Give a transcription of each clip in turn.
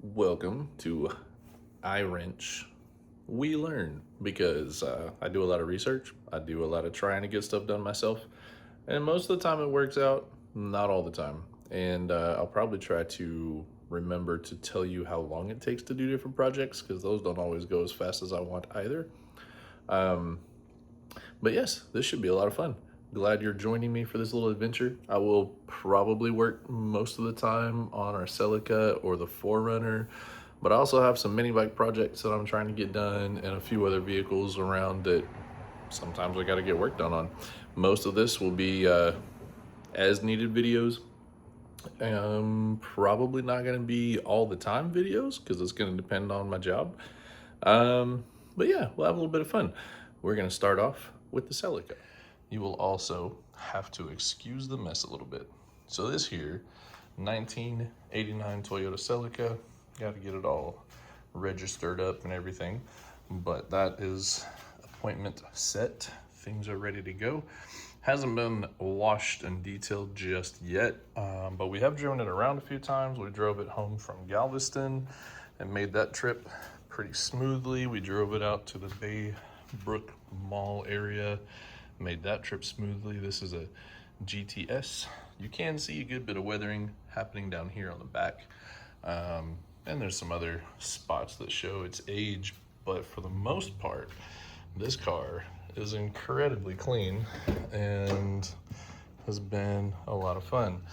Welcome to iWrench. We learn because I do a lot of research. I do a lot of trying to get stuff done myself, and most of the time it works out. Not all the time, and I'll probably try to remember to tell you how long it takes to do different projects because those don't always go as fast as I want either. Um, but yes, this should be a lot of fun. Glad you're joining me for this little adventure. I will probably work most of the time on our Celica or the Forerunner, but I also have some mini bike projects that I'm trying to get done and a few other vehicles around that sometimes I got to get work done on. Most of this will be as needed videos. Probably not going to be all the time videos because it's going to depend on my job. But yeah, we'll have a little bit of fun. We're going to start off with the Celica. You will also have to excuse the mess a little bit. So this here, 1989 Toyota Celica, got to get it all registered up and everything, but that is appointment set. Things are ready to go. Hasn't been washed and detailed just yet, but we have driven it around a few times. We drove it home from Galveston and made that trip pretty smoothly. We drove it out to the Baybrook Mall area, made that trip smoothly. This is a GTS. You can see a good bit of weathering happening down here on the back. And there's some other spots that show its age, but for the most part, this car is incredibly clean and has been a lot of fun.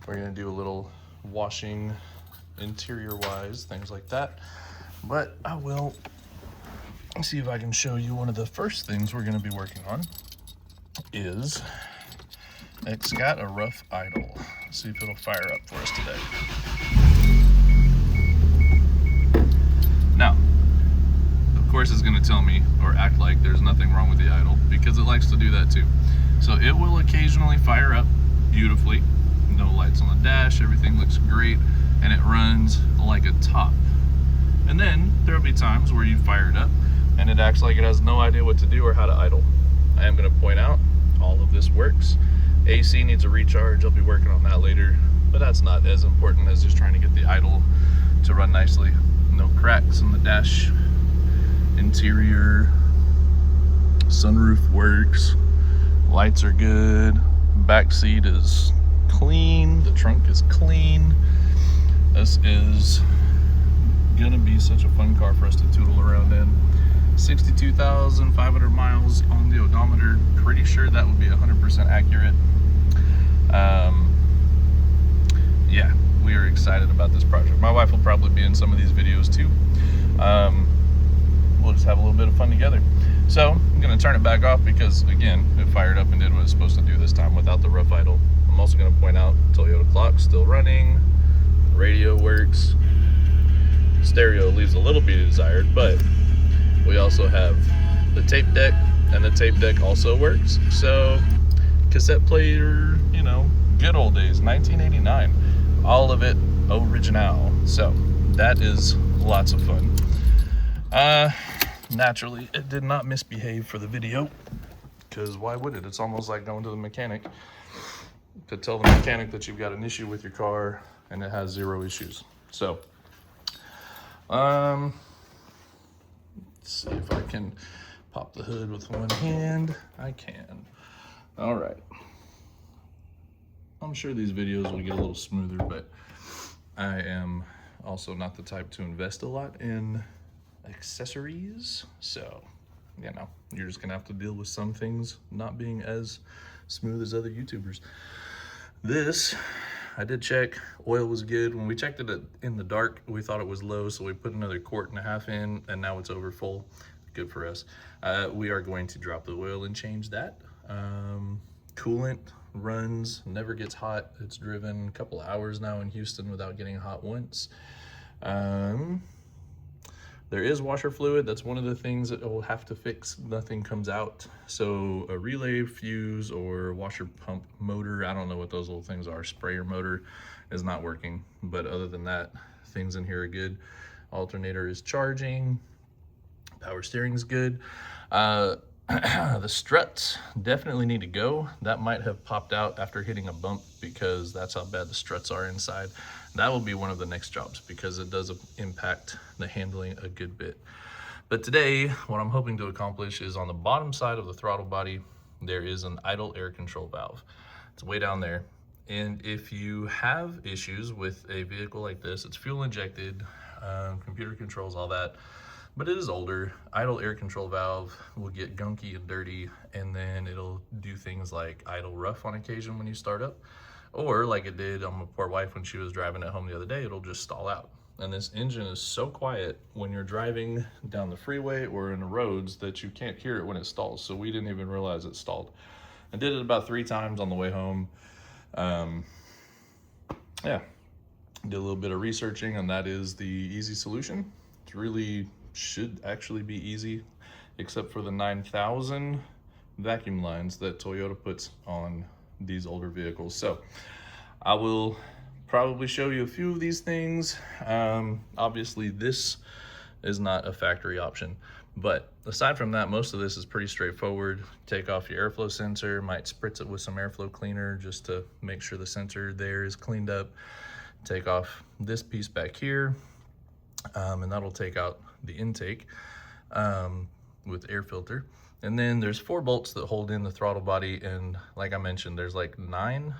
We're gonna do a little washing interior wise, things like that. But I will see if I can show you one of the first things we're gonna be working on is it's got a rough idle. Let's see if it'll fire up for us today. Now, of course it's gonna tell me or act like there's nothing wrong with the idle because it likes to do that too. So it will occasionally fire up beautifully. No lights on the dash, everything looks great, and it runs like a top. And then there'll be times where you fire it up and it acts like it has no idea what to do or how to idle. I am gonna point out all of this works. AC needs a recharge, I'll be working on that later, but that's not as important as just trying to get the idle to run nicely. No cracks in the dash, interior, sunroof works, lights are good, back seat is clean, the trunk is clean. This is gonna be such a fun car for us to tootle around in. 62,500 miles on the odometer. Pretty sure that would be 100% accurate. Yeah, we are excited about this project. My wife will probably be in some of these videos too. We'll just have a little bit of fun together. So I'm gonna turn it back off because again, it fired up and did what it's supposed to do this time without the rough idle. I'm also gonna point out Toyota clock still running, radio works, stereo leaves a little bit desired, but we also have the tape deck, and the tape deck also works. So cassette player, you know, good old days, 1989, all of it original. So that is lots of fun. Naturally, it did not misbehave for the video, because why would it? It's almost like going to the mechanic to tell the mechanic that you've got an issue with your car and it has zero issues. So, let's see if I can pop the hood with one hand. I can. All right. I'm sure these videos will get a little smoother, but I am also not the type to invest a lot in accessories. So, you know, you're just gonna have to deal with some things not being as smooth as other YouTubers. This, I did check, oil was good. When we checked it in the dark, we thought it was low, so we put another 1.5 quarts in, and now it's over full. Good for us. We are going to drop the oil and change that. Coolant runs, never gets hot. It's driven a couple hours now in Houston without getting hot once. There is washer fluid. That's one of the things that we'll have to fix. Nothing comes out. So a relay fuse or washer pump motor, I don't know what those little things are, sprayer motor is not working. But other than that, things in here are good. Alternator is charging. Power steering is good. The struts definitely need to go. That might have popped out after hitting a bump because that's how bad the struts are inside. that will be one of the next jobs because it does impact the handling a good bit. But today, what I'm hoping to accomplish is on the bottom side of the throttle body, there is an idle air control valve. It's way down there. And if you have issues with a vehicle like this, it's fuel injected, computer controls, all that, but it is older. Idle air control valve will get gunky and dirty, and then it'll do things like idle rough on occasion when you start up, or like it did on my poor wife when she was driving it home the other day, it'll just stall out. And this engine is so quiet when you're driving down the freeway or in the roads that you can't hear it when it stalls. So we didn't even realize it stalled. I did it about 3 times on the way home. Yeah, did a little bit of researching, and that is the easy solution. It really should actually be easy, except for the 9,000 vacuum lines that Toyota puts on these older vehicles. So I will probably show you a few of these things. Obviously this is not a factory option, but aside from that, most of this is pretty straightforward. Take off your airflow sensor, might spritz it with some airflow cleaner just to make sure the sensor there is cleaned up. Take off this piece back here, and that'll take out the intake with air filter. And then there's 4 bolts that hold in the throttle body, and like I mentioned, there's like 9,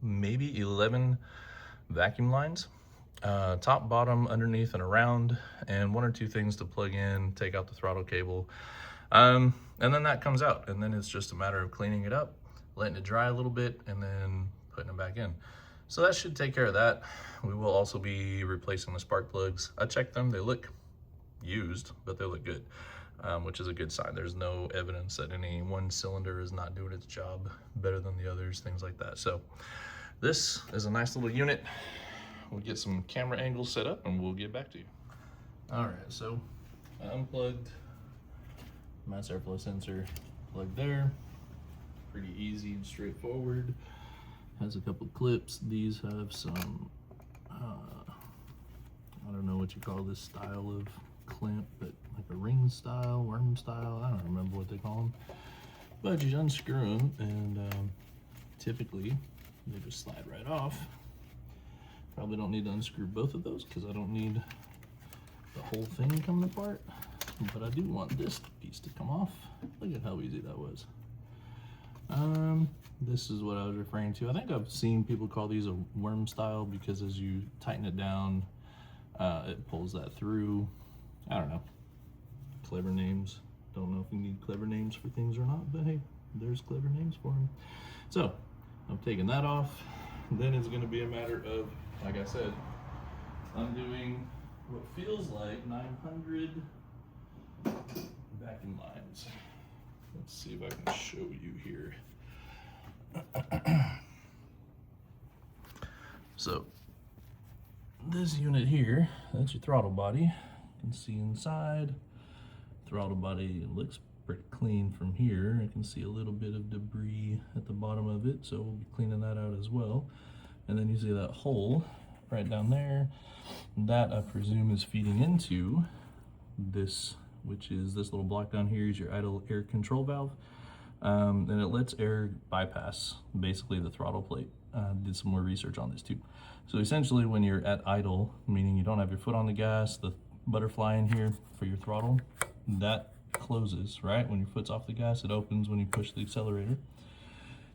maybe 11 vacuum lines, top, bottom, underneath, and around, and 1 or 2 things to plug in, take out the throttle cable, and then that comes out, and then it's just a matter of cleaning it up, letting it dry a little bit, and then putting it back in. So that should take care of that. We will also be replacing the spark plugs. I checked them, they look used, but they look good, which is a good sign. There's no evidence that any one cylinder is not doing its job better than the others, things like that. So this is a nice little unit. We'll get some camera angles set up and we'll get back to you. All right, so I unplugged mass airflow sensor, plugged there. Pretty easy and straightforward. Has a couple clips. These have some, I don't know what you call this style of clamp, but like a ring style, worm style, I don't remember what they call them. But you unscrew them, and typically they just slide right off. Probably don't need to unscrew both of those because I don't need the whole thing coming apart, but I do want this piece to come off. Look at how easy that was. This is what I was referring to. I think I've seen people call these a worm style because as you tighten it down, it pulls that through. I don't know. Clever names. Don't know if you need clever names for things or not, but hey, there's clever names for them. So I'm taking that off. Then it's going to be a matter of, like I said, undoing what feels like 900 vacuum lines. Let's see if I can show you here. So this unit here, that's your throttle body. You can see inside. Throttle body looks pretty clean from here. I can see a little bit of debris at the bottom of it, so we'll be cleaning that out as well. And then you see that hole right down there. That I presume is feeding into this, which is this little block down here is your idle air control valve. And it lets air bypass basically the throttle plate. Did some more research on this too. So essentially when you're at idle, meaning you don't have your foot on the gas, the butterfly in here for your throttle, that closes, right? When your foot's off the gas, it opens when you push the accelerator.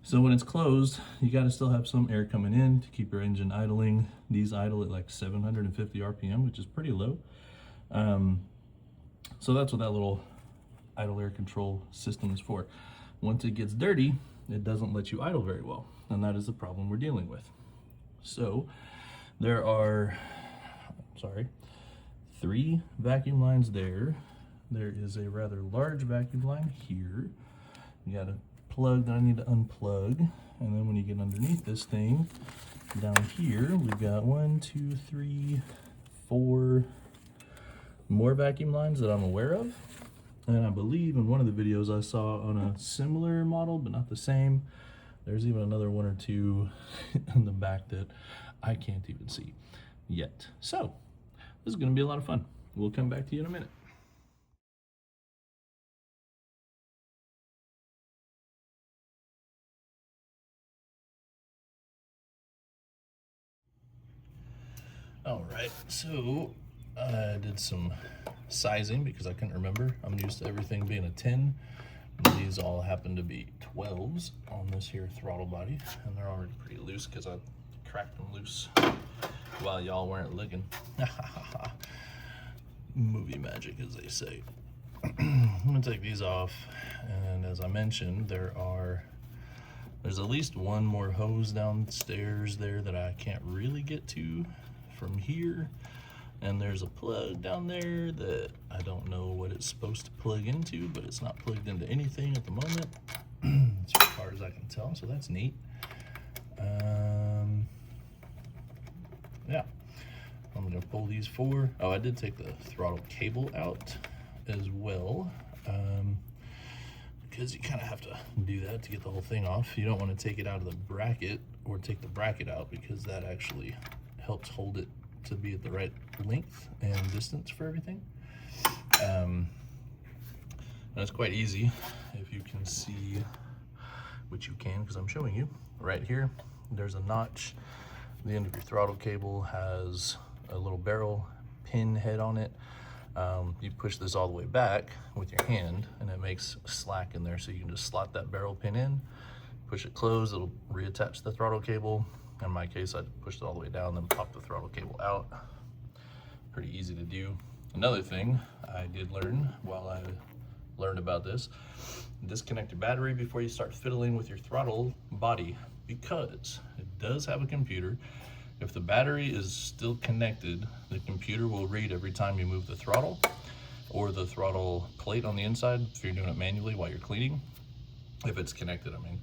So when it's closed, you gotta still have some air coming in to keep your engine idling. These idle at like 750 RPM, which is pretty low. So that's what that little idle air control system is for. Once it gets dirty, it doesn't let you idle very well, and that is the problem we're dealing with. So there are, 3 vacuum lines there. There is a rather large vacuum line here. You got a plug that I need to unplug, and then when you get underneath this thing, down here, we've got 1, 2, 3, 4 more vacuum lines that I'm aware of. And I believe in one of the videos I saw on a similar model, but not the same, there's even another 1 or 2 in the back that I can't even see yet. So this is going to be a lot of fun. We'll come back to you in a minute. All right, so I did some sizing because I couldn't remember. I'm used to everything being a 10. These all happen to be 12s on this here throttle body, and they're already pretty loose because I cracked them loose while y'all weren't looking. Movie magic, as they say. I'm gonna take these off, and as I mentioned, there's at least one more hose downstairs there that I can't really get to from here, and there's a plug down there that I don't know what it's supposed to plug into, but it's not plugged into anything at the moment as far as I can tell, so that's neat. Yeah, I'm gonna pull these four. Oh, I did take the throttle cable out as well, because you kind of have to do that to get the whole thing off. You don't want to take it out of the bracket or take the bracket out, because that actually helps hold it to be at the right length and distance for everything. And it's quite easy if you can see, which you can because I'm showing you right here. There's a notch. The end of your throttle cable has a little barrel pin head on it. You push this all the way back with your hand, and it makes slack in there, so you can just slot that barrel pin in, push it closed, it'll reattach the throttle cable. In my case, I pushed it all the way down, then pop the throttle cable out. Pretty easy to do. Another thing I did learn while I learned about this, disconnect your battery before you start fiddling with your throttle body, because it does have a computer. If the battery is still connected, the computer will read every time you move the throttle, or the throttle plate on the inside if you're doing it manually while you're cleaning, if it's connected, I mean.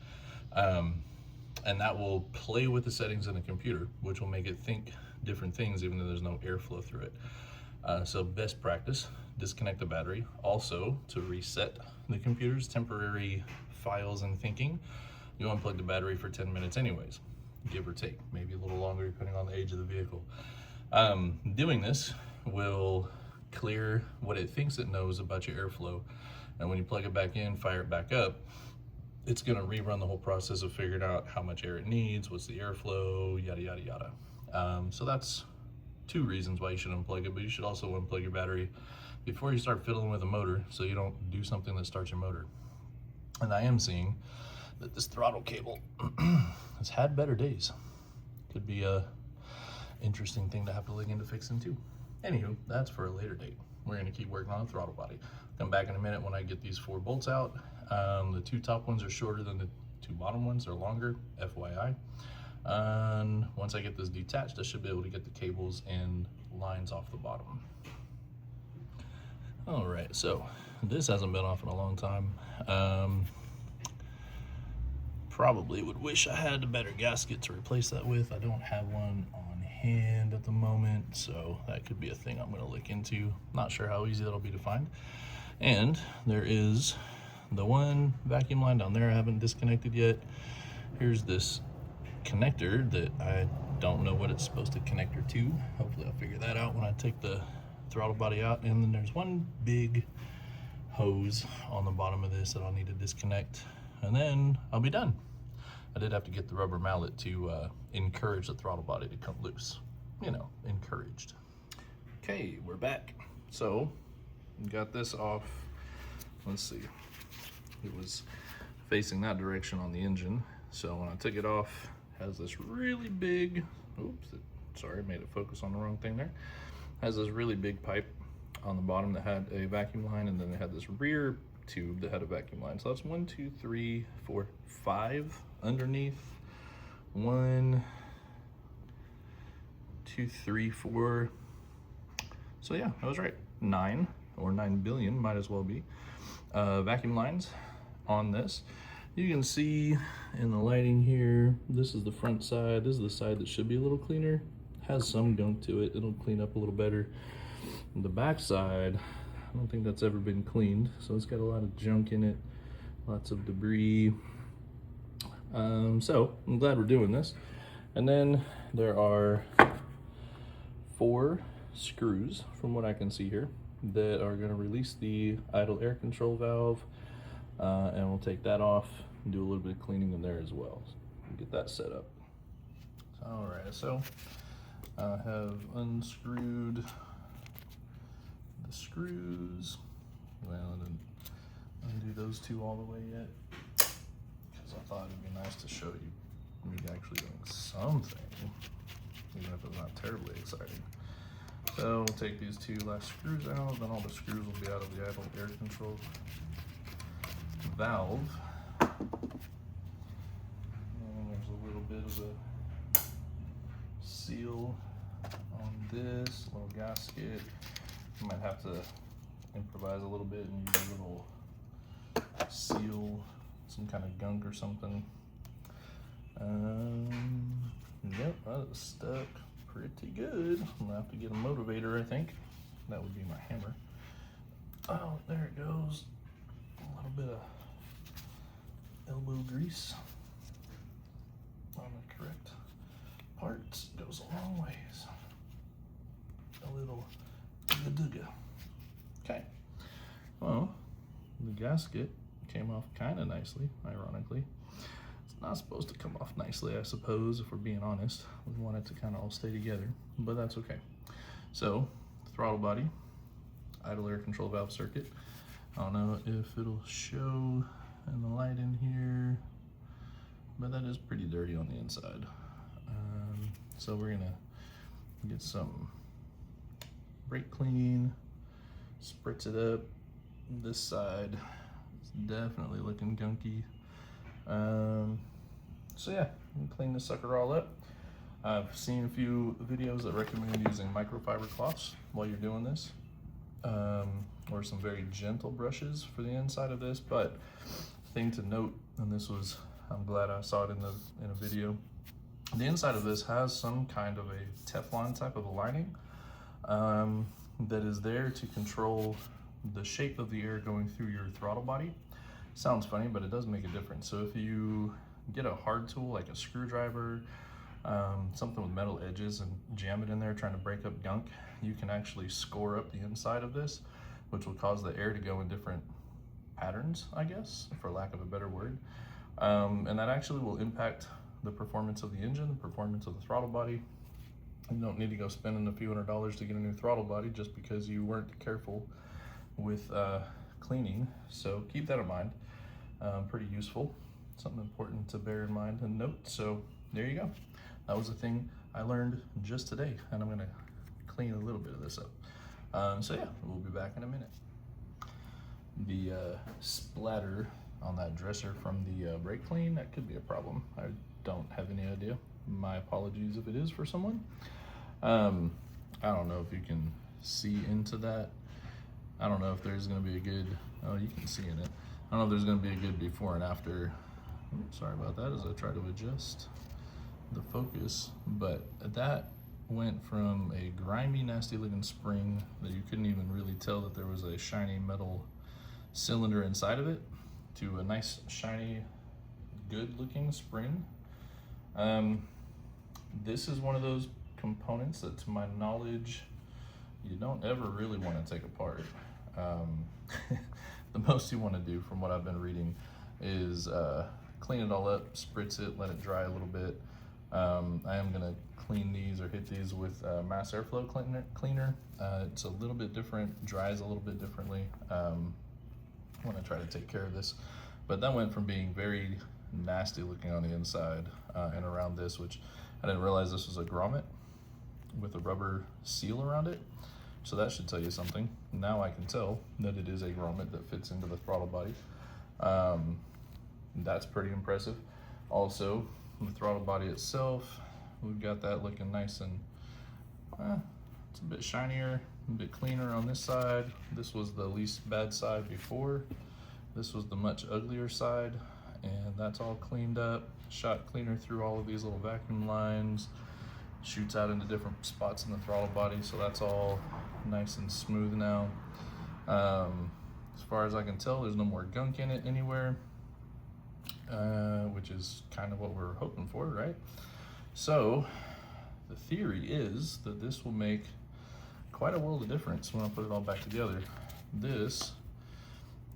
And that will play with the settings in the computer, which will make it think different things even though there's no airflow through it. So best practice, disconnect the battery. Also, to reset the computer's temporary files and thinking, you unplug the battery for 10 minutes anyways, give or take, maybe a little longer depending on the age of the vehicle. Doing this will clear what it thinks it knows about your airflow, and when you plug it back in, fire it back up, it's going to rerun the whole process of figuring out how much air it needs, what's the airflow, yada yada yada. So that's two reasons why you should unplug it, but you should also unplug your battery before you start fiddling with a motor, so you don't do something that starts your motor. And I am seeing that this throttle cable has had better days. Could be a interesting thing to have to look into fixing too. Anywho, that's for a later date. We're going to keep working on the throttle body. Come back in a minute when I get these four bolts out. The two top ones are shorter than the two bottom ones, they're longer, FYI. And once I get this detached, I should be able to get the cables and lines off the bottom. All right, so this hasn't been off in a long time. Probably would wish I had a better gasket to replace that with. I don't have one on hand at the moment, so that could be a thing I'm going to look into. Not sure how easy that'll be to find. And there is the one vacuum line down there I haven't disconnected yet. Here's this connector that I don't know what it's supposed to connect her to. Hopefully I'll figure that out when I take the throttle body out. And then there's one big hose on the bottom of this that I'll need to disconnect, and then I'll be done. I did have to get the rubber mallet to encourage the throttle body to come loose. You know, encouraged. Okay, we're back. So, got this off. Let's see. It was facing that direction on the engine. So when I took it off, it has this really big, sorry, made it focus on the wrong thing there. It has this really big pipe on the bottom that had a vacuum line, and then it had this rear tube that had a vacuum line. So that's 1, 2, 3, 4, 5 underneath. 1, 2, 3, 4. So yeah, I was right. 9 or 9 billion, might as well be, vacuum lines on this. You can see in the lighting here, this is the front side. This is the side that should be a little cleaner. Has some gunk to it. It'll clean up a little better. The back side, I don't think that's ever been cleaned, so it's got a lot of junk in it, lots of debris. So I'm glad we're doing this. And then there are 4 screws, from what I can see here, that are going to release the idle air control valve, and we'll take that off and do a little bit of cleaning in there as well. Get that set up. All right, so I have unscrewed the screws. Well, I didn't undo those two all the way yet, because I thought it'd be nice to show you me actually doing something, even if it's not terribly exciting. So we'll take these two last screws out, then all the screws will be out of the idle air control valve. And there's a little bit of a seal on this little gasket. You might have to improvise a little bit and use a little seal, some kind of gunk or something. Yep, that is stuck pretty good. I'm gonna have to get a motivator, I think. That would be my hammer. Oh, there it goes. A little bit of elbow grease on the correct parts goes a long ways. A little dooga. Okay. Well, the gasket came off kind of nicely, ironically. It's not supposed to come off nicely, I suppose, if we're being honest. We want it to kind of all stay together, but that's okay. So, throttle body, idle air control valve circuit. I don't know if it'll show in the light in here, but that is pretty dirty on the inside. So we're gonna get some brake clean, spritz it up. This side is definitely looking gunky. So yeah, we can clean this sucker all up. I've seen a few videos that recommend using microfiber cloths while you're doing this, or some very gentle brushes for the inside of this. But thing to note, and this was, I'm glad I saw it in a video, the inside of this has some kind of a Teflon type of a lining that is there to control the shape of the air going through your throttle body. Sounds funny, but it does make a difference. So if you get a hard tool like a screwdriver, something with metal edges, and jam it in there trying to break up gunk, you can actually score up the inside of this, which will cause the air to go in different patterns, I guess, for lack of a better word. And that actually will impact the performance of the engine, the performance of the throttle body. You don't need to go spending a few $100s to get a new throttle body just because you weren't careful with cleaning. So keep that in mind. Pretty useful, something important to bear in mind and note. So there you go. That was a thing I learned just today, and I'm gonna clean a little bit of this up. So yeah, we'll be back in a minute. The splatter on that dresser from the brake clean, that could be a problem. I don't have any idea. My apologies if it is for someone. I don't know if you can see into that. I don't know if there's gonna be a good, oh, you can see in it. I don't know if there's gonna be a good before and after. Oops, sorry about that as I try to adjust the focus, but that went from a grimy, nasty looking spring that you couldn't even really tell that there was a shiny metal cylinder inside of it, to a nice, shiny, good looking spring. This is one of those components that, to my knowledge, you don't ever really want to take apart. The most you want to do, from what I've been reading, is clean it all up, spritz it, let it dry a little bit. I am gonna clean these or hit these with mass airflow cleaner. It's a little bit different, dries a little bit differently. When I try to take care of this, but that went from being very nasty looking on the inside and around this, which I didn't realize this was a grommet with a rubber seal around it. So that should tell you something. Now I can tell that it is a grommet that fits into the throttle body. That's pretty impressive. Also, the throttle body itself, we've got that looking nice and it's a bit shinier, a bit cleaner on this side. This was the least bad side before. This was the much uglier side, and that's all cleaned up. Shot cleaner through all of these little vacuum lines, shoots out into different spots in the throttle body, so that's all nice and smooth now. As far as I can tell, there's no more gunk in it anywhere, which is kind of what we're hoping for, right? So the theory is that this will make quite a world of difference when I put it all back together. This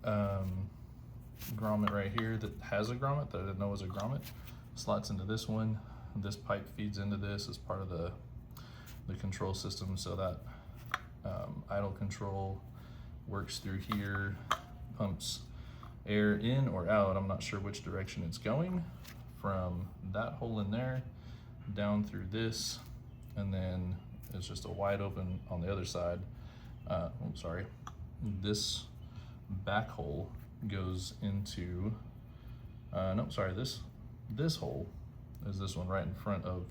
grommet right here that has a grommet that I didn't know was a grommet slots into this one. This pipe feeds into this as part of the the control system so that idle control works through here, pumps air in or out. I'm not sure which direction it's going, from that hole in there down through this, and then it's just a wide open on the other side. This back hole goes into, this hole is this one right in front of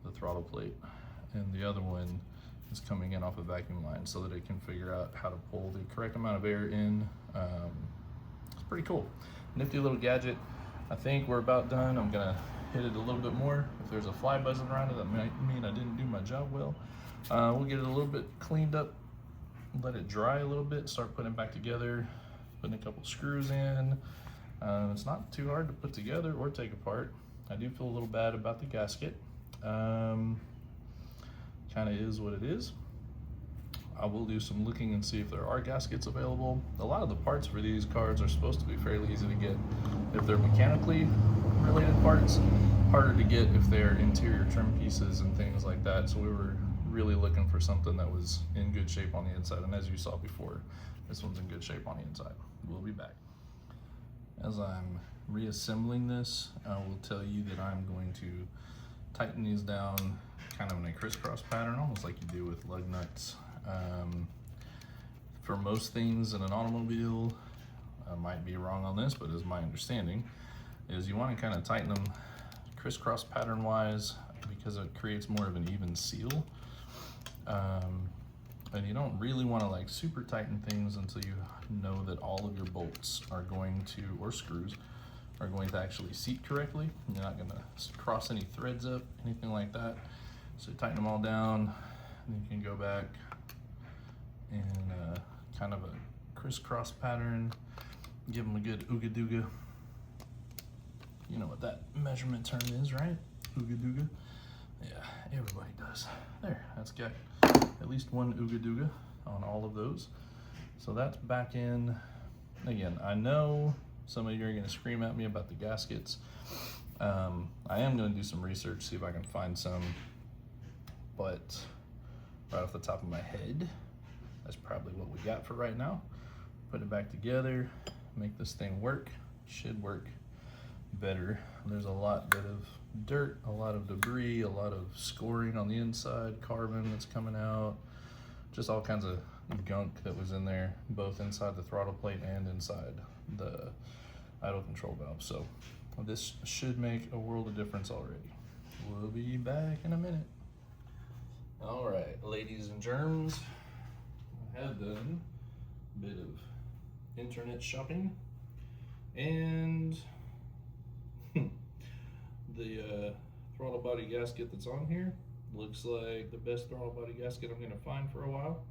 the throttle plate, and the other one is coming in off a vacuum line so that it can figure out how to pull the correct amount of air in. It's pretty cool. Nifty little gadget. I think we're about done. I'm gonna hit it a little bit more. If there's a fly buzzing around it, that might mean I didn't do my job well. We'll get it a little bit cleaned up, let it dry a little bit, start putting it back together, putting a couple screws in. It's not too hard to put together or take apart. I do feel a little bad about the gasket. Kind of is what it is. I will do some looking and see if there are gaskets available. A lot of the parts for these cars are supposed to be fairly easy to get if they're mechanically related parts, harder to get if they're interior trim pieces and things like that. So we were really looking for something that was in good shape on the inside, and as you saw before, this one's in good shape on the inside. We'll be back. As I'm reassembling this, I will tell you that I'm going to tighten these down kind of in a crisscross pattern, almost like you do with lug nuts. For most things in an automobile, I might be wrong on this, but as my understanding is, you want to kind of tighten them crisscross pattern wise because it creates more of an even seal. And you don't really want to like super tighten things until you know that all of your bolts are going to, or screws, are going to actually seat correctly. You're not going to cross any threads up, anything like that. So tighten them all down, and you can go back in kind of a crisscross pattern, give them a good ooga dooga. You know what that measurement term is, right? Ooga dooga. Yeah, everybody does. There, that's got at least one ooga dooga on all of those. So that's back in. Again, I know some of you are going to scream at me about the gaskets. I am going to do some research, see if I can find some, but right off the top of my head, that's probably what we got for right now. Put it back together, make this thing work. Should work better. There's a lot bit of dirt, a lot of debris, a lot of scoring on the inside, carbon that's coming out, just all kinds of gunk that was in there, both inside the throttle plate and inside the idle control valve. So this should make a world of difference already. We'll be back in a minute. All right, ladies and germs, I have done a bit of internet shopping, and the throttle body gasket that's on here looks like the best throttle body gasket I'm going to find for a while.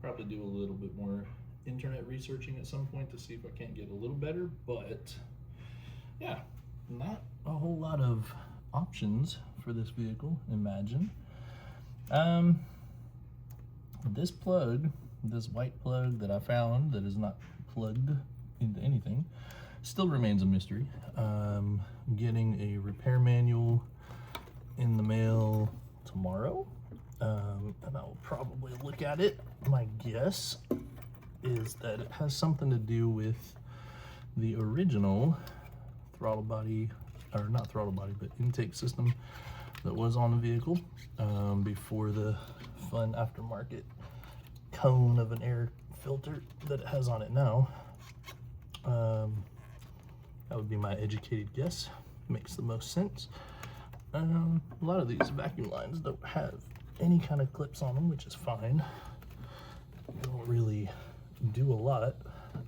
Probably do a little bit more internet researching at some point to see if I can't get a little better, but yeah, not a whole lot of options for this vehicle, imagine. This plug, this white plug that I found that is not plugged into anything, still remains a mystery. Getting a repair manual in the mail tomorrow, and I will probably look at it. My guess is that it has something to do with the original throttle body, or not throttle body, but intake system that was on the vehicle before the fun aftermarket cone of an air filter that it has on it now. That would be my educated guess. Makes the most sense. A lot of these vacuum lines don't have any kind of clips on them, which is fine. They don't really do a lot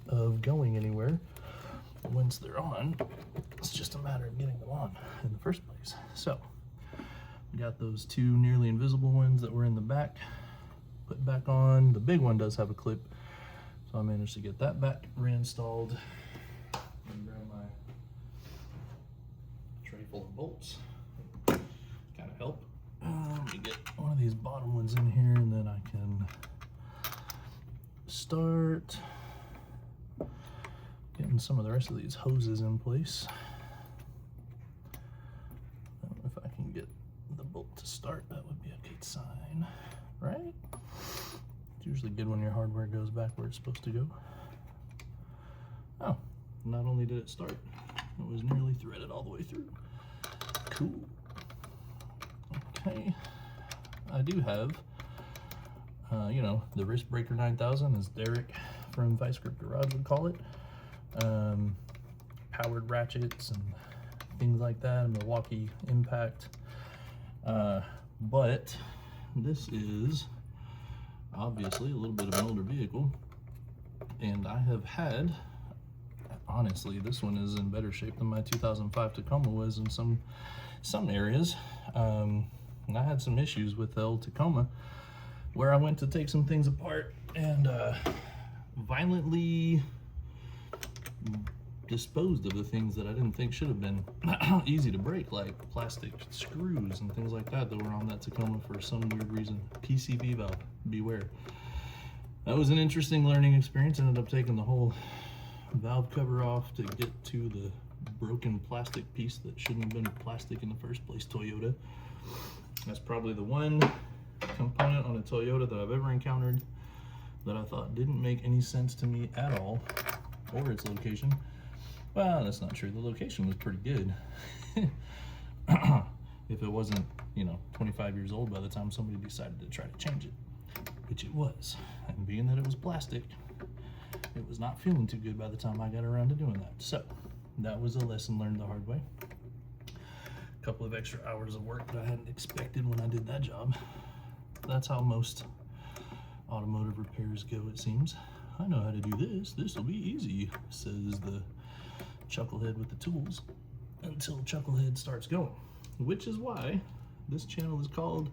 of going anywhere once they're on. It's just a matter of getting them on in the first place. So we got those two nearly invisible ones that were in the back put back on. The big one does have a clip, so I managed to get that back reinstalled. And grab my tray full of bolts. Kind of help. Let me get one of these bottom ones in here, and then I can start getting some of the rest of these hoses in place. If I can get the bolt to start, that would be okay sign, right? It's usually good when your hardware goes back where it's supposed to go. Oh, not only did it start, it was nearly threaded all the way through. Cool. Okay, I do have, you know, the Wrist Breaker 9000, as Derek from Vice Grip Garage would call it. Powered ratchets and things like that, Milwaukee Impact. But this is obviously a little bit of an older vehicle, and I have had, honestly, this one is in better shape than my 2005 Tacoma was in some areas. And I had some issues with the old Tacoma where I went to take some things apart and violently disposed of the things that I didn't think should have been easy to break, like plastic screws and things like that were on that Tacoma for some weird reason. PCV valve, beware. That was an interesting learning experience. Ended up taking the whole valve cover off to get to the broken plastic piece that shouldn't have been plastic in the first place, Toyota. That's probably the one component on a Toyota that I've ever encountered that I thought didn't make any sense to me at all, or its location. Well, that's not true. The location was pretty good. If it wasn't, you know, 25 years old by the time somebody decided to try to change it, which it was. And being that it was plastic, it was not feeling too good by the time I got around to doing that. So that was a lesson learned the hard way. A couple of extra hours of work that I hadn't expected when I did that job. That's how most automotive repairs go, it seems. I know how to do this. This will be easy, says the chucklehead with the tools, until chucklehead starts going. Which is why this channel is called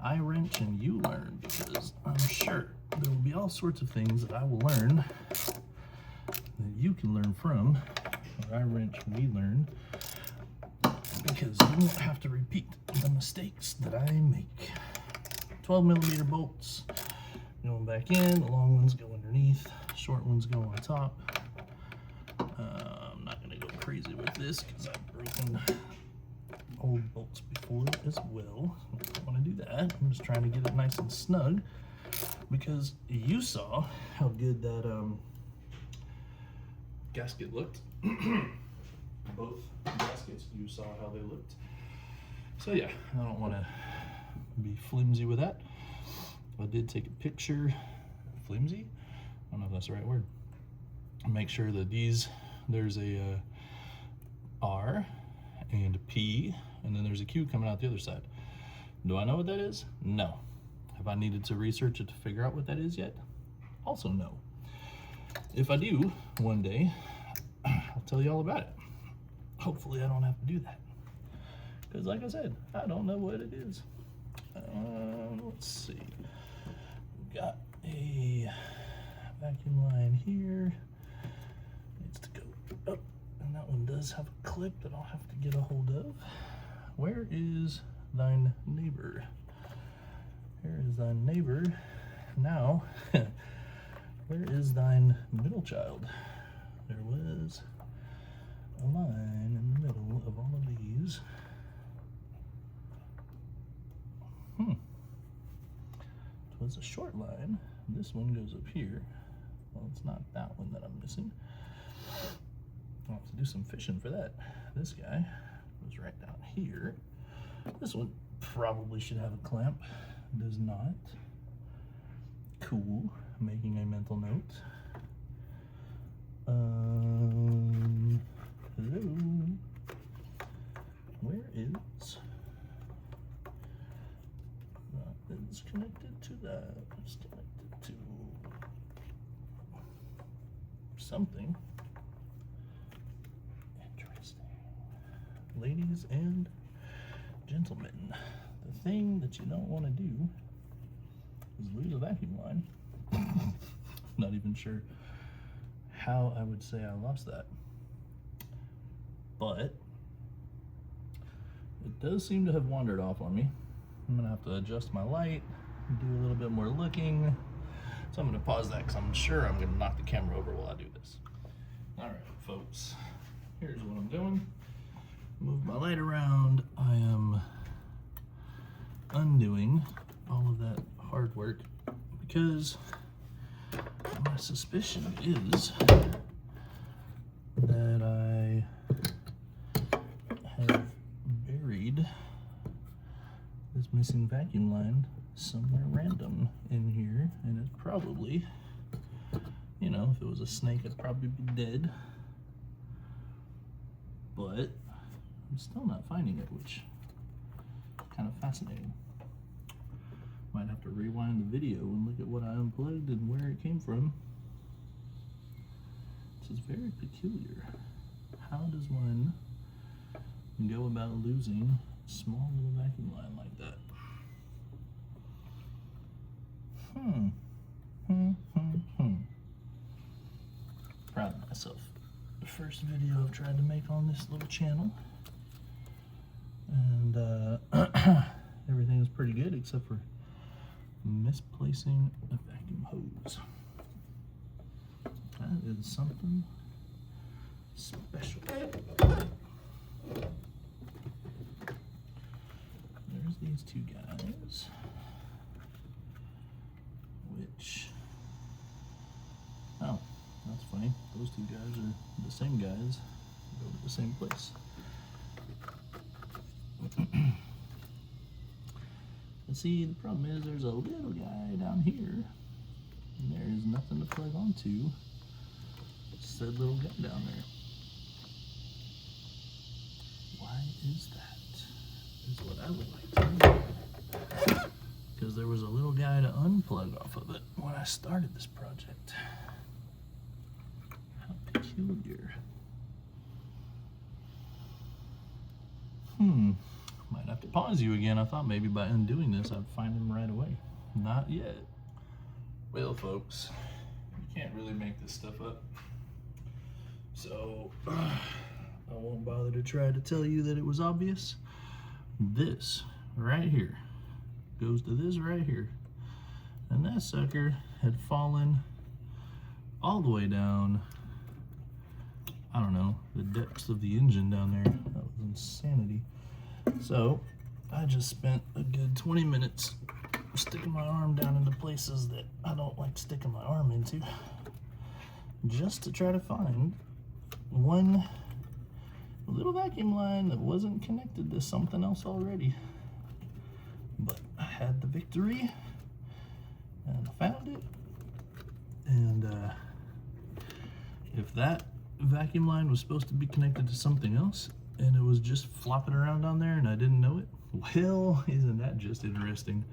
I Wrench and You Learn, because I'm sure there will be all sorts of things that I will learn that you can learn from, or I Wrench, we learn, because you won't have to repeat the mistakes that I make. 12mm bolts going back in, the long ones go underneath, short ones go on top. I'm not going to go crazy with this because I've broken old bolts before as well. I don't want to do that. I'm just trying to get it nice and snug because you saw how good that gasket looked. Both gaskets, you saw how they looked. So yeah, I don't want to be flimsy with that. I did take a picture. Flimsy? I don't know if that's the right word. Make sure that there's a R and a P, and then there's a Q coming out the other side. Do I know what that is? No. Have I needed to research it to figure out what that is yet? Also no. If I do one day, I'll tell you all about it. Hopefully I don't have to do that. Because like I said, I don't know what it is. Let's see. We've got a vacuum line here. Needs to go up. And that one does have a clip that I'll have to get a hold of. Where is thine neighbor? Here is thine neighbor. Now, where is thine middle child? There was a line in the middle of all of these. It was a short line. This one goes up here. Well, it's not that one that I'm missing. I'll have to do some fishing for that. This guy goes right down here. This one probably should have a clamp. Does not. Cool. Making a mental note. Hello. Where is? That is connected to that. It's connected to something. Interesting. Ladies and gentlemen, the thing that you don't want to do is lose a vacuum line. Not even sure how I would say I lost that. But it does seem to have wandered off on me. I'm gonna have to adjust my light, do a little bit more looking. So I'm gonna pause that because I'm sure I'm gonna knock the camera over while I do this. All right, folks, here's what I'm doing. Move my light around. I am undoing all of that hard work, because my suspicion is that I have buried this missing vacuum line somewhere random in here, and it's probably, you know, if it was a snake, it'd probably be dead. But I'm still not finding it, which is kind of fascinating. Might have to rewind the video and look at what I unplugged and where it came from. This is very peculiar. How does one go about losing a small little vacuum line like that? Proud of myself. The first video I've tried to make on this little channel, and everything was pretty good except for misplacing a vacuum hose. That is something special. There's these two guys, which, oh, that's funny. Those two guys are the same guys who go to the same place. And see, the problem is there's a little guy down here, and there's nothing to plug onto. Said little guy down there. Why is that? Is what I would like to know. Because there was a little guy to unplug off of it when I started this project. How peculiar. Might have to pause you again. I thought maybe by undoing this I'd find him right away. Not yet. Well, folks, you can't really make this stuff up. So, I won't bother to try to tell you that it was obvious. This right here goes to this right here. And that sucker had fallen all the way down, I don't know, the depths of the engine down there. That was insanity. So, I just spent a good 20 minutes sticking my arm down into places that I don't like sticking my arm into, just to try to find one little vacuum line that wasn't connected to something else already. But I had the victory, and I found it. And if that vacuum line was supposed to be connected to something else, and it was just flopping around down there and I didn't know it, well, isn't that just interesting?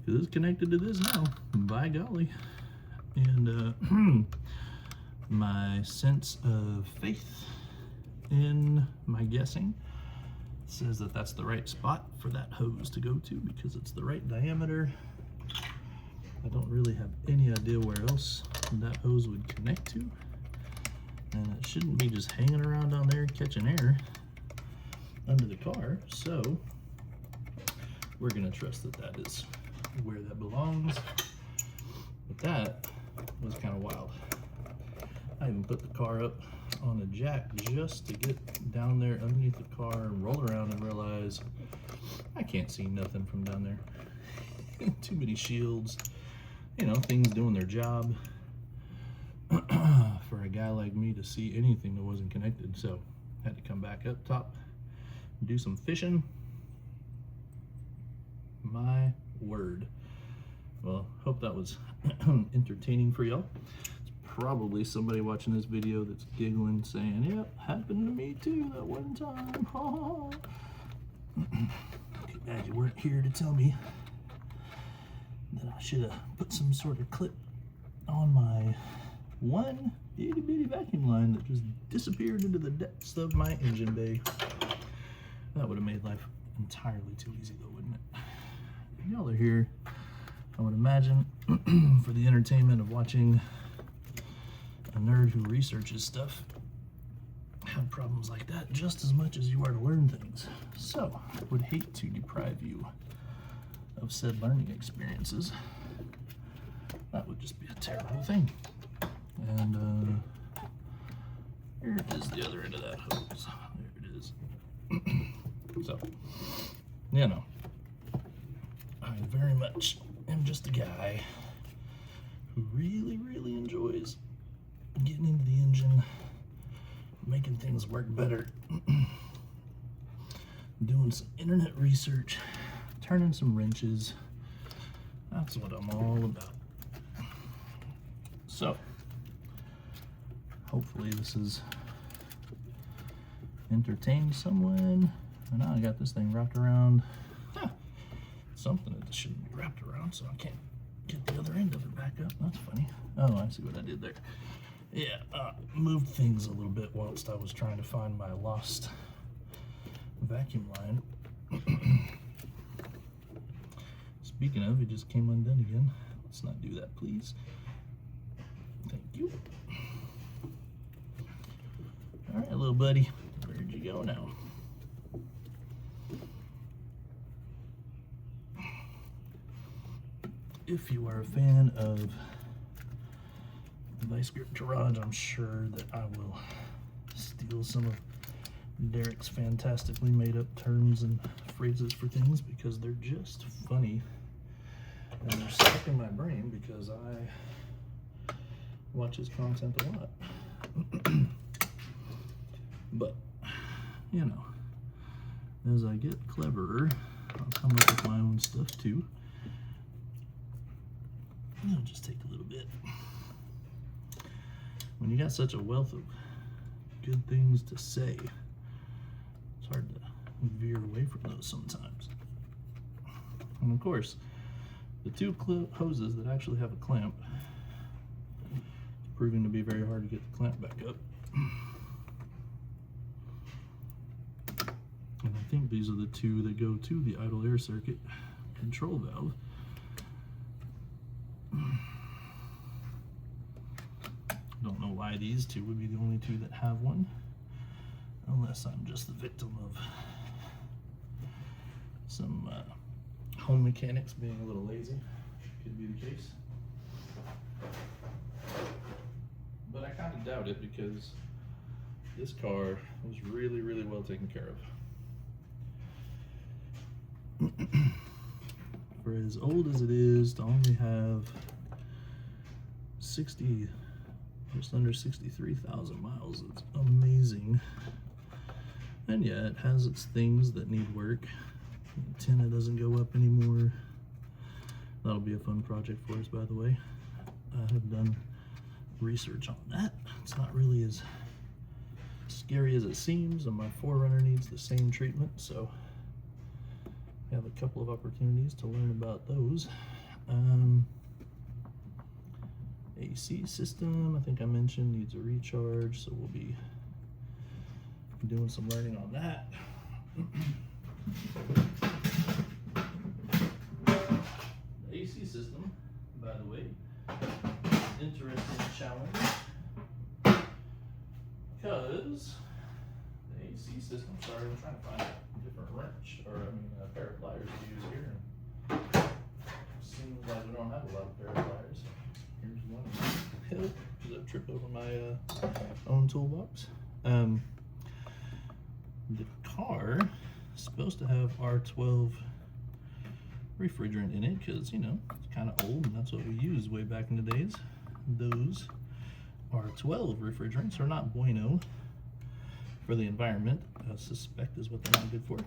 Because it's connected to this now, by golly. And my sense of faith in my guessing says that that's the right spot for that hose to go to, because it's the right diameter. I don't really have any idea where else that hose would connect to, and it shouldn't be just hanging around down there catching air under the car. So we're gonna trust that that is where that belongs. But that was kind of wild. I even put the car up on a jack just to get down there underneath the car and roll around and realize I can't see nothing from down there. Too many shields, you know, things doing their job for a guy like me to see anything that wasn't connected. So I had to come back up top, do some fishing. My word. Well, hope that was entertaining for y'all. It's probably somebody watching this video that's giggling, saying, yep, happened to me too that one time. Too bad you weren't here to tell me that I should have put some sort of clip on my one itty bitty vacuum line that just disappeared into the depths of my engine bay. That would have made life entirely too easy though, wouldn't it? Y'all are here, I would imagine, for the entertainment of watching a nerd who researches stuff have problems like that just as much as you are to learn things. So, I would hate to deprive you of said learning experiences. That would just be a terrible thing. And here is the other end of that hose. There it is. So, you know, I very much am just a guy who really enjoys getting into the engine, making things work better, doing some internet research, turning some wrenches. That's what I'm all about. So, hopefully this has entertained someone. And now I got this thing wrapped around something that shouldn't be wrapped around, so I can't get the other end of it back up. That's funny. Oh, I see what I did there. Yeah, moved things a little bit whilst I was trying to find my lost vacuum line. Speaking of, it just came undone again. Let's not do that, please. Thank you. All right, little buddy, where'd you go now? If you are a fan of Vice Grip Garage, I'm sure that I will steal some of Derek's fantastically made up terms and phrases for things because they're just funny and they're stuck in my brain because I watch his content a lot. But, you know, as I get cleverer, I'll come up with my own stuff too. It'll just take a little bit. When you got such a wealth of good things to say, it's hard to veer away from those sometimes. And of course, the two hoses that actually have a clamp, it's proving to be very hard to get the clamp back up. And I think these are the two that go to the idle air circuit control valve. Don't know why these two would be the only two that have one, unless I'm just the victim of some home mechanics being a little lazy. Could be the case. But I kind of doubt it because this car was really well taken care of. For as old as it is, to only have just under 63,000 miles, it's amazing. And yeah, it has its things that need work. The antenna doesn't go up anymore. That'll be a fun project for us, by the way. I have done research on that. It's not really as scary as it seems, and my 4Runner needs the same treatment, so I have a couple of opportunities to learn about those. AC system, I think I mentioned, needs a recharge, so we'll be doing some learning on that. The AC system, by the way, interesting challenge because the AC system, sorry, I'm trying to find a different wrench, or I mean a pair of pliers to use here. And seems like we don't have a lot of pair of pliers. Here's one. Does that trip over my own toolbox? The car is supposed to have R12 refrigerant in it because, you know, it's kind of old and that's what we used way back in the days. Those R12 refrigerants are not bueno for the environment. I suspect is what they're not good for.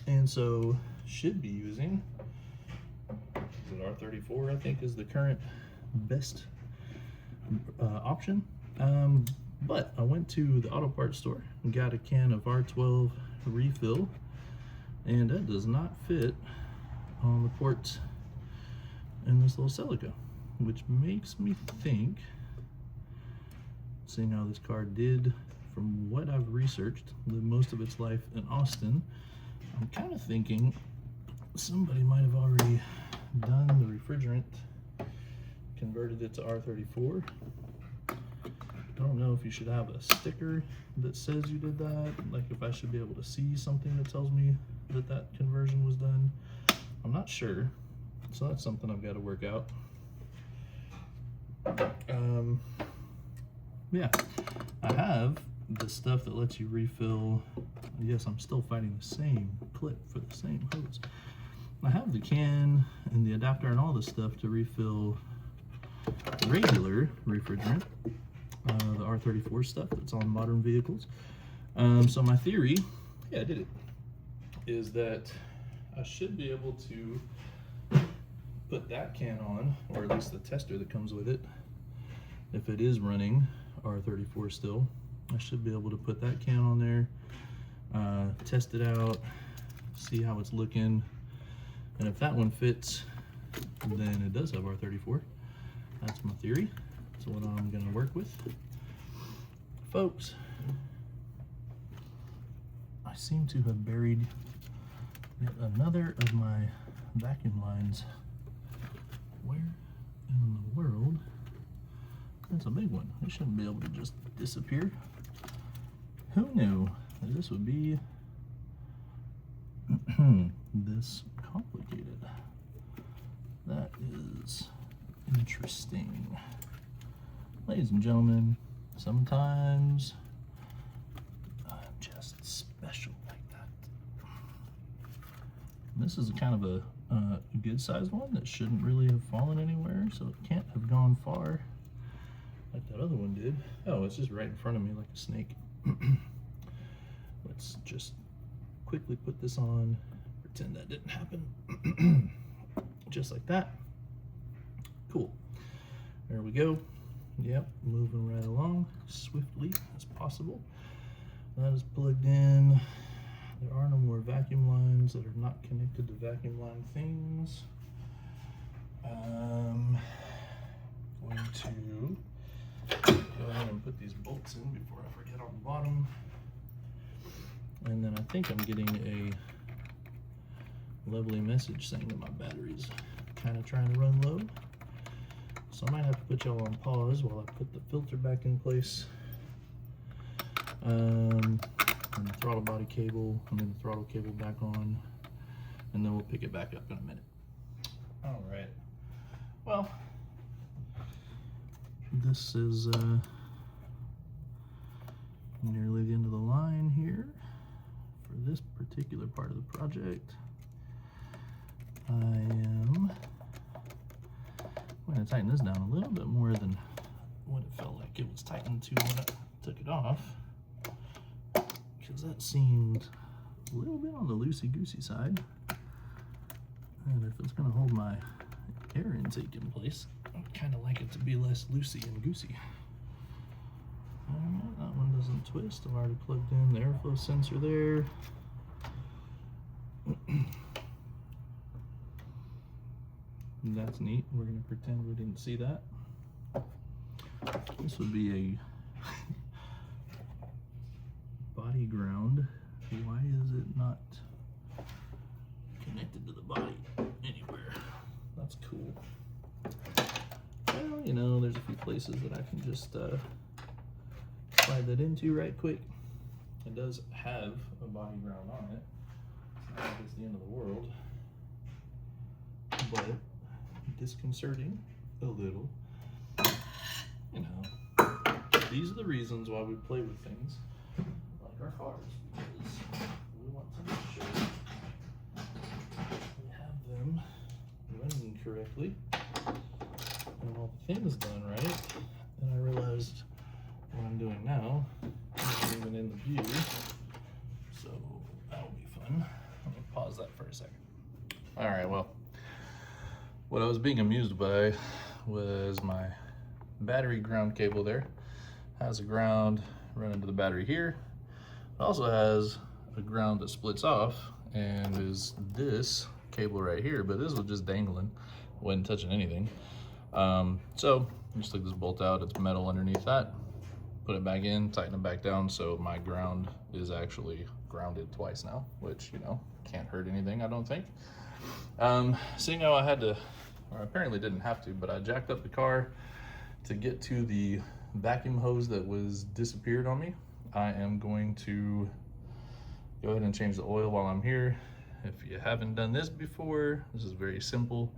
And so should be using, is it R34, I think is the current best option. But I went to the auto parts store and got a can of R12 refill, and that does not fit on the ports in this little Celica, which makes me think, seeing how this car did, from what I've researched, lived most of its life in Austin, I'm kind of thinking somebody might have already done the refrigerant, converted it to R34. I don't know if you should have a sticker that says you did that, like if I should be able to see something that tells me that that conversion was done. I'm not sure, so that's something I've got to work out. Yeah, I have the stuff that lets you refill. Yes, I'm still fighting the same clip for the same hose. I have the can and the adapter and all this stuff to refill regular refrigerant, the R34 stuff that's on modern vehicles. So my theory, yeah, I did it, is that I should be able to put that can on, or at least the tester that comes with it. If it is running R34 still, I should be able to put that can on there, test it out, see how it's looking, and if that one fits, then it does have R34. That's my theory. That's what I'm gonna work with. Folks, I seem to have buried yet another of my vacuum lines. Where in the world? That's a big one. It shouldn't be able to just disappear. Who knew that this would be this complicated? That is interesting. Ladies and gentlemen, sometimes I'm just special like that. This is kind of a good sized one that shouldn't really have fallen anywhere, so it can't have gone far like that other one did. Oh, it's just right in front of me like a snake. Let's just quickly put this on, pretend that didn't happen. Just like that. Cool. There we go. Yep, moving right along swiftly as possible. That is plugged in. There are no more vacuum lines that are not connected to vacuum line things. Going to go ahead and put these bolts in before I forget on the bottom. And then I think I'm getting a lovely message saying that my battery's kind of trying to run low. So I might have to put y'all on pause while I put the filter back in place. And the throttle body cable, and then the throttle cable back on, and then we'll pick it back up in a minute. All right. Well, this is nearly the end of the line here for this particular part of the project. I am going to tighten this down a little bit more than what it felt like it was tightened to when I took it off, because that seemed a little bit on the loosey-goosey side. And if it's going to hold my air intake in place, I'd kind of like it to be less loosey and goosey. Alright, that one doesn't twist. I've already plugged in the airflow sensor there. That's neat. We're going to pretend we didn't see that. This would be a body ground. Why is it not connected to the body anywhere? That's cool. Well, you know, there's a few places that I can just slide that into right quick. It does have a body ground on it. It's not like it's the end of the world, but disconcerting a little. You know, these are the reasons why we play with things like our cars, because we want to make sure we have them running correctly and all the things done right. And I realized what I'm doing now isn't even in the view, so that'll be fun. Let me pause that for a second. All right, well, what I was being amused by was my battery ground cable there. Has a ground running to the battery here. It also has a ground that splits off and is this cable right here, but this was just dangling, wasn't touching anything. So just take this bolt out, it's metal underneath that, put it back in, tighten it back down, so my ground is actually grounded twice now, which, you know, can't hurt anything, I don't think. Seeing how I had to, or apparently didn't have to, but I jacked up the car to get to the vacuum hose that was disappeared on me. I am going to go ahead and change the oil while I'm here. If you haven't done this before, this is very simple.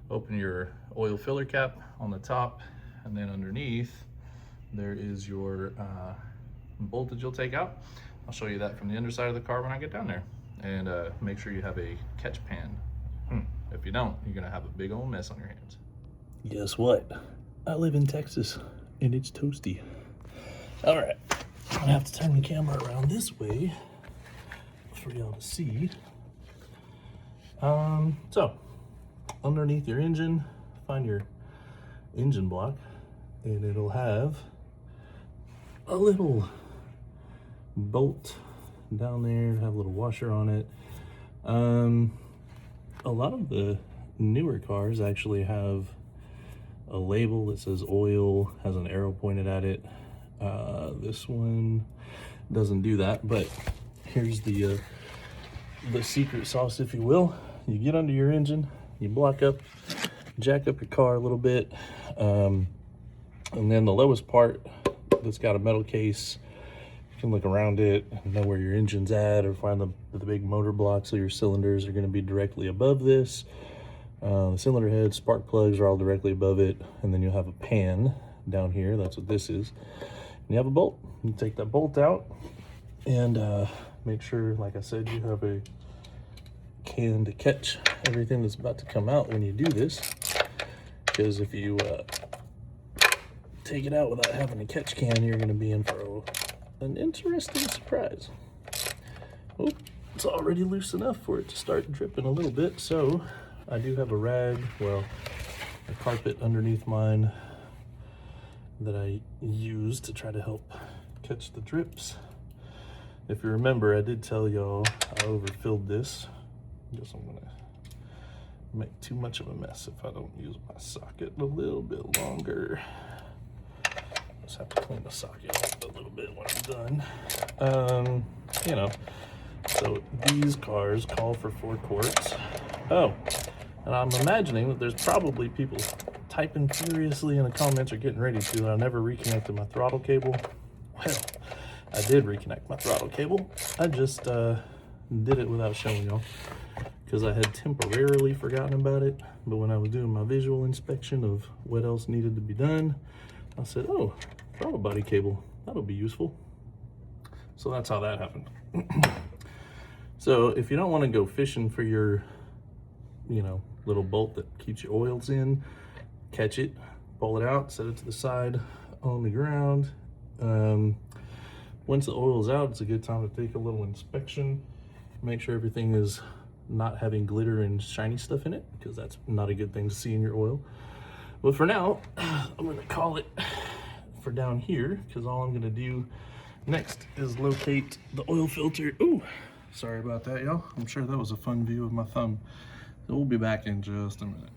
Open your oil filler cap on the top, and then underneath there is your voltage you'll take out. I'll show you that from the underside of the car when I get down there. And make sure you have a catch pan If you don't, you're gonna have a big old mess on your hands. Guess what? I live in Texas and it's toasty. All right, I'm gonna have to turn the camera around this way for y'all to see. So underneath your engine, find your engine block, and it'll have a little bolt down there, have a little washer on it. A lot of the newer cars actually have a label that says oil, has an arrow pointed at it. This one doesn't do that, but here's the secret sauce, if you will. You get under your engine, you block up, jack up your car a little bit, and then the lowest part that's got a metal case, you can look around it and know where your engine's at, or find the big motor blocks. So your cylinders are going to be directly above this. The cylinder head, spark plugs are all directly above it, and then you'll have a pan down here. That's what this is. And you have a bolt. You take that bolt out and make sure, like I said, you have a can to catch everything that's about to come out when you do this, because if you take it out without having a catch can, you're going to be in for an interesting surprise. Oh, it's already loose enough for it to start dripping a little bit, so I do have a rag, well, a carpet underneath mine that I use to try to help catch the drips. If you remember, I did tell y'all I overfilled this. I guess I'm gonna make too much of a mess if I don't use my socket a little bit longer. Just have to clean the socket up a little bit when I'm done. You know, so these cars call for 4 quarts. Oh, and I'm imagining that there's probably people typing furiously in the comments or getting ready to that I never reconnected my throttle cable. Well, I did reconnect my throttle cable. I just did it without showing y'all because I had temporarily forgotten about it. But when I was doing my visual inspection of what else needed to be done, I said, oh, throttle body cable, that'll be useful. So that's how that happened. So if you don't want to go fishing for your, you know, little bolt that keeps your oils in, catch it, pull it out, set it to the side on the ground. Once the oil's out, it's a good time to take a little inspection, make sure everything is not having glitter and shiny stuff in it, because that's not a good thing to see in your oil. But for now, I'm going to call it for down here, because all I'm going to do next is locate the oil filter. Ooh, sorry about that, y'all. I'm sure that was a fun view of my thumb. So we'll be back in just a minute.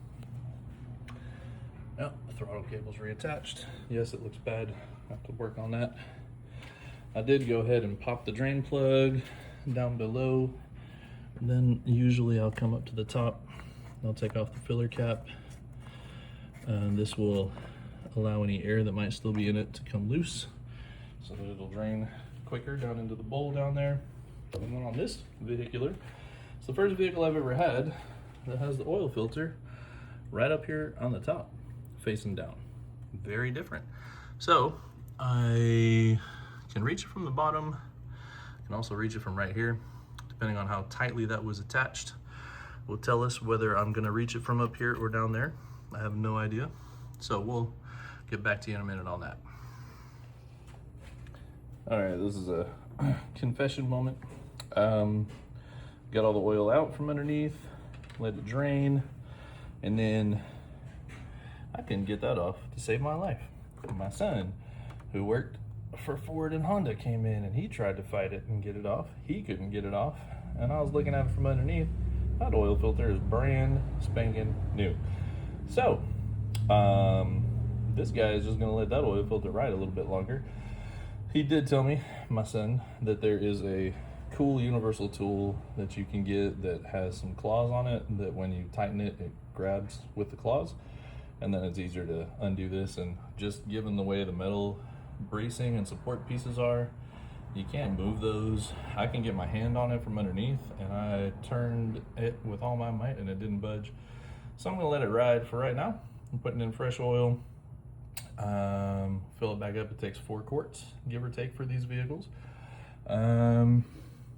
Yep, the throttle cable's reattached. Yes, it looks bad. I have to work on that. I did go ahead and pop the drain plug down below. Then usually I'll come up to the top. I'll take off the filler cap. This will allow any air that might still be in it to come loose, so that it'll drain quicker down into the bowl down there. And then on this vehicular, it's the first vehicle I've ever had that has the oil filter right up here on the top, facing down. Very different. So I can reach it from the bottom, can also reach it from right here. Depending on how tightly that was attached will tell us whether I'm gonna reach it from up here or down there. I have no idea. So we'll get back to you in a minute on that. All right, this is a confession moment. Got all the oil out from underneath, let it drain, and then I couldn't get that off to save my life. My son, who worked for Ford and Honda, came in and he tried to fight it and get it off. He couldn't get it off, and I was looking at it from underneath. That oil filter is brand spanking new. So, this guy is just gonna let that oil filter ride a little bit longer. He did tell me, my son, that there is a cool universal tool that you can get that has some claws on it, that when you tighten it, it grabs with the claws, and then it's easier to undo this. And just given the way the metal bracing and support pieces are, you can't move those. I can get my hand on it from underneath, and I turned it with all my might and it didn't budge. So I'm gonna let it ride for right now. I'm putting in fresh oil, fill it back up. It takes 4 quarts, give or take, for these vehicles.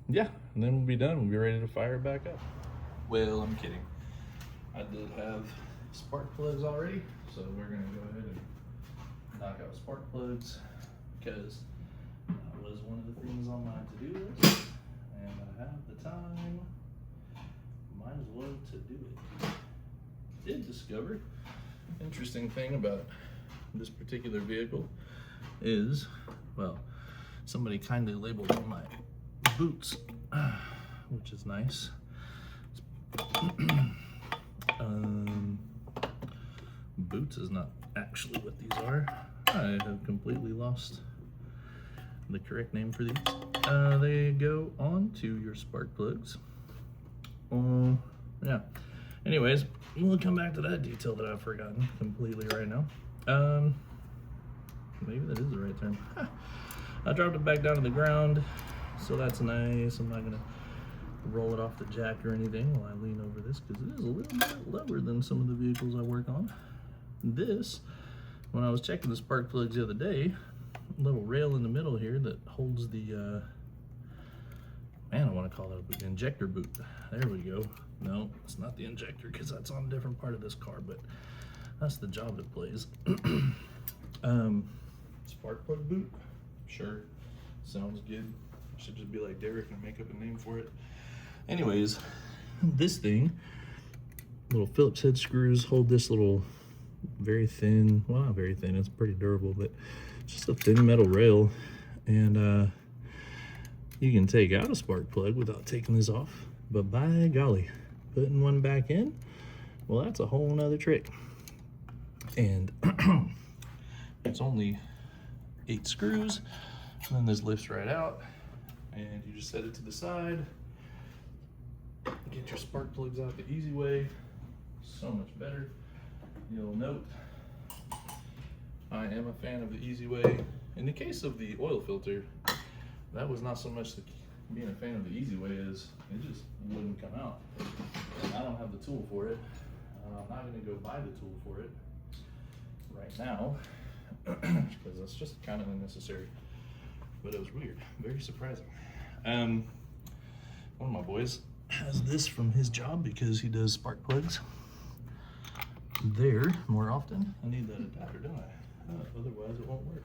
Yeah, and then we'll be done. We'll be ready to fire it back up. Well, I'm kidding. I did have spark plugs already, so we're gonna go ahead and knock out spark plugs because that was one of the things on my to-do list, and I have the time. Might as well to do it. Did discover interesting thing about this particular vehicle is, well, somebody kindly labeled all my boots, which is nice. Boots is not actually what these are. I have completely lost the correct name for these. They go on to your spark plugs. Yeah. Anyways, we'll come back to that detail that I've forgotten completely right now. Maybe that is the right term. I dropped it back down to the ground, so that's nice. I'm not gonna roll it off the jack or anything while I lean over this because it is a little bit lower than some of the vehicles I work on. This, when I was checking the spark plugs the other day, little rail in the middle here that holds the man, I want to call it an injector boot. There we go. No, it's not the injector because that's on a different part of this car, but that's the job it plays. Spark plug boot? Sure. Sounds good. I should just be like Derek and make up a name for it. Anyways, this thing, little Phillips head screws hold this little very thin, well, not very thin, it's pretty durable, but just a thin metal rail. And you can take out a spark plug without taking this off, but by golly, putting one back in, well, that's a whole nother trick. And it's only 8 screws, and then this lifts right out, and you just set it to the side, get your spark plugs out the easy way. So much better. You'll note I am a fan of the easy way. In the case of the oil filter, that was not so much being a fan of the easy way as it just wouldn't come out. And I don't have the tool for it. I'm not going to go buy the tool for it right now because that's just kind of unnecessary. But it was weird, very surprising. One of my boys has this from his job because he does spark plugs there more often. I need that adapter, don't I? Otherwise it won't work.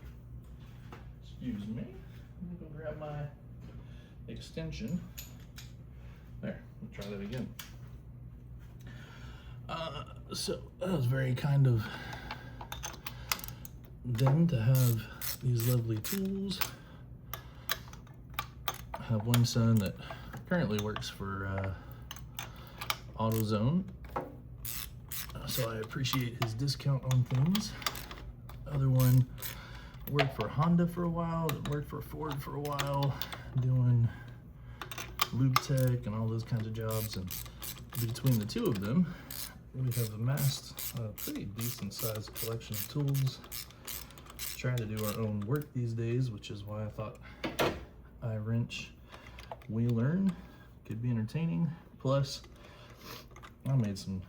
Excuse me. Let me go grab my extension. There, we'll try that again. So that was very kind of them to have these lovely tools. I have one son that currently works for AutoZone, so I appreciate his discount on things. Other one worked for Honda for a while, then worked for Ford for a while, doing lube tech and all those kinds of jobs. And between the two of them, we have amassed a pretty decent sized collection of tools. Trying to do our own work these days, which is why I thought iWrench We Learn could be entertaining. Plus, I made some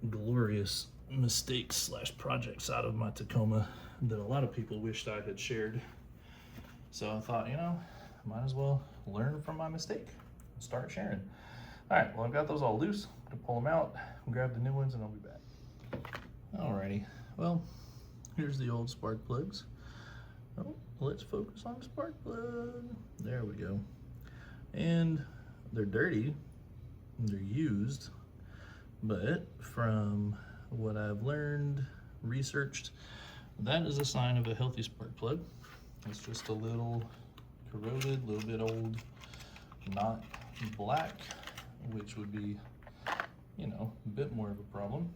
glorious mistakes slash projects out of my Tacoma that a lot of people wished I had shared. So I thought, you know, might as well learn from my mistake and start sharing. All right, well, I've got those all loose. I'm gonna pull them out, grab the new ones, and I'll be back. Alrighty, well, here's the old spark plugs. Oh, let's focus on the spark plug. There we go. And they're dirty, they're used, but from what I've learned, researched, that is a sign of a healthy spark plug. It's just a little corroded, a little bit old, not black, which would be, you know, a bit more of a problem.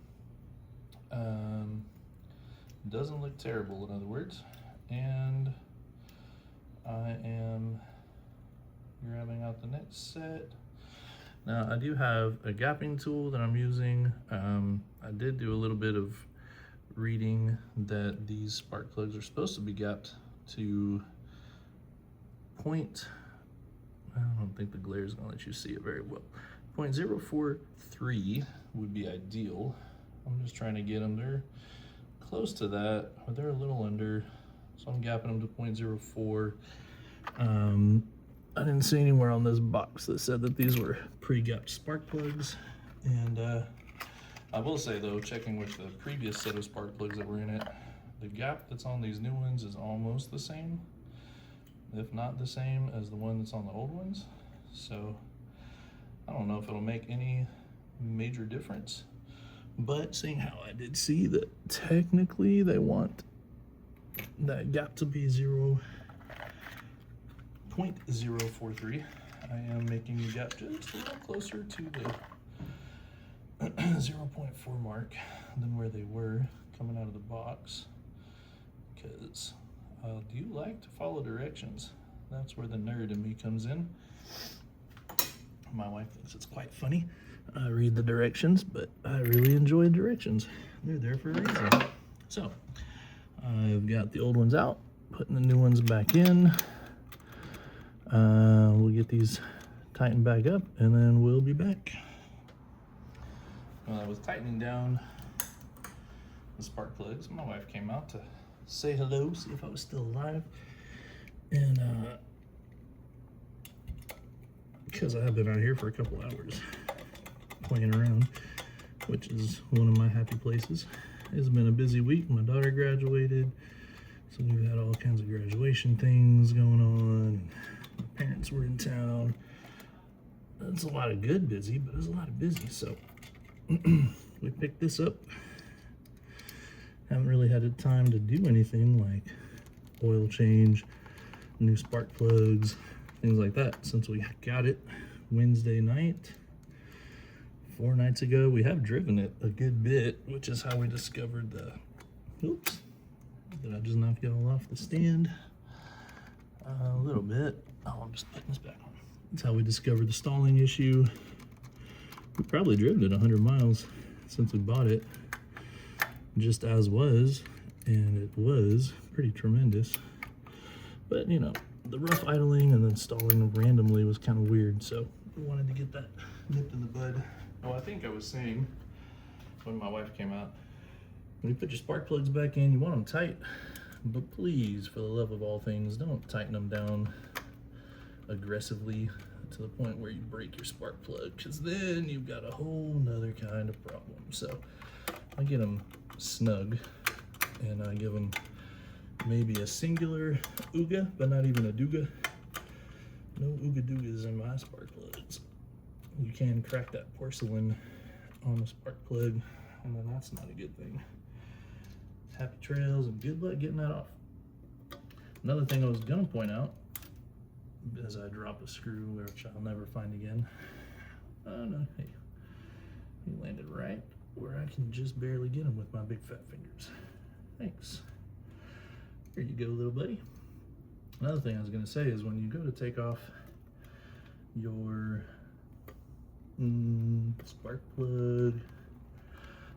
Doesn't look terrible, in other words. And I am grabbing out the next set. Now I do have a gapping tool that I'm using. I did do a little bit of reading that these spark plugs are supposed to be gapped to point, I don't think the glare is gonna let you see it very well. 0.043 would be ideal. I'm just trying to get them there close to that, but they're a little under, so I'm gapping them to 0.04. I didn't see anywhere on this box that said that these were pre-gapped spark plugs, and I will say though, checking with the previous set of spark plugs that were in it, the gap that's on these new ones is almost the same, if not the same as the one that's on the old ones. So I don't know if it'll make any major difference, but seeing how I did see that technically they want that gap to be 0.043, I am making the gap just a little closer to the 0.4 mark than where they were coming out of the box, because I do like to follow directions. That's where the nerd in me comes in. My wife thinks it's quite funny. I read the directions, but I really enjoy directions. They're there for a reason. So I've got the old ones out, putting the new ones back in. We'll get these tightened back up and then we'll be back. While I was tightening down the spark plugs, my wife came out to say hello, see if I was still alive. And because I have been out here for a couple hours playing around, which is one of my happy places. It's been a busy week. My daughter graduated, so we've had all kinds of graduation things going on. My parents were in town. It's a lot of good busy, but it's a lot of busy, so we picked this up. Haven't really had the time to do anything like oil change, new spark plugs, things like that since we got it Wednesday night. 4 nights ago. We have driven it a good bit, which is how we discovered the, oops, did I just knock it all off the stand? A little bit. Oh, I'm just putting this back on. That's how we discovered the stalling issue. We probably driven it 100 miles since we bought it, just as was, and it was pretty tremendous. But you know, the rough idling and then stalling randomly was kind of weird, so we wanted to get that nipped in the bud. Oh, I think I was saying when my wife came out, when you put your spark plugs back in, you want them tight, but please, for the love of all things, don't tighten them down aggressively to the point where you break your spark plug, because then you've got a whole nother kind of problem. So I get them snug, and I give them maybe a singular ooga, but not even a dooga. No ooga doogas in my spark plugs. You can crack that porcelain on the spark plug, and then that's not a good thing. Happy trails and good luck getting that off. Another thing I was gonna point out, as I drop a screw, which I'll never find again. Oh no, hey, he landed right where I can just barely get him with my big fat fingers. Thanks. Here you go, little buddy. Another thing I was gonna say is when you go to take off your spark plug,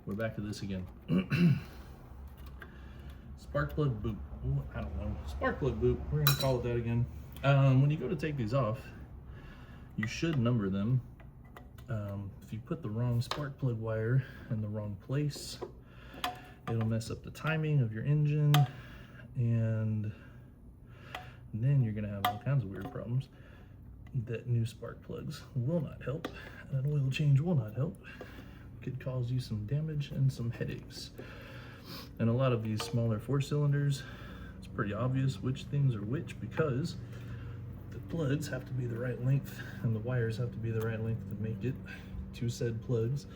we're back to this again. Spark plug boot. Ooh, I don't know. Spark plug boot. We're gonna call it that again. When you go to take these off, you should number them. If you put the wrong spark plug wire in the wrong place, it'll mess up the timing of your engine, and then you're gonna have all kinds of weird problems that new spark plugs will not help, and an oil change will not help. Could cause you some damage and some headaches. And a lot of these smaller 4-cylinders, it's pretty obvious which things are which, because the plugs have to be the right length and the wires have to be the right length to make it to said plugs.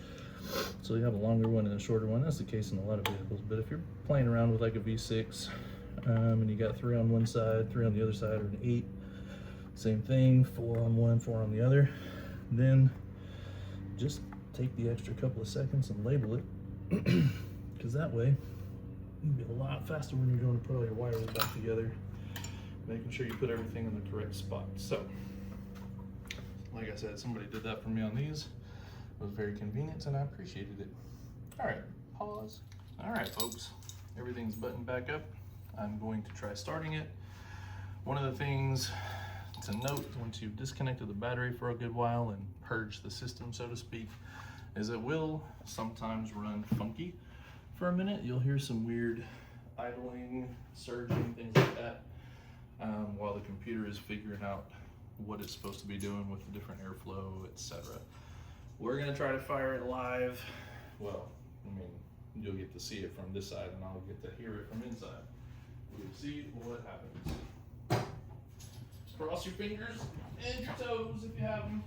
So you have a longer one and a shorter one. That's the case in a lot of vehicles, but if you're playing around with like a V6 and you got 3 on one side, 3 on the other side, or an 8, same thing, 4 on one, 4 on the other, then just take the extra couple of seconds and label it, because that way you'll be a lot faster when you're going to put all your wires back together, making sure you put everything in the correct spot. So, like I said, somebody did that for me on these. It was very convenient and I appreciated it. All right, pause. All right, folks, everything's buttoned back up. I'm going to try starting it. One of the things to note once you've disconnected the battery for a good while and purged the system, so to speak, is it will sometimes run funky for a minute. You'll hear some weird idling, surging, things like that, while the computer is figuring out what it's supposed to be doing with the different airflow, etc. We're gonna try to fire it live well, I mean, you'll get to see it from this side and I'll get to hear it from inside. We'll see what happens. Cross your fingers and your toes if you have them.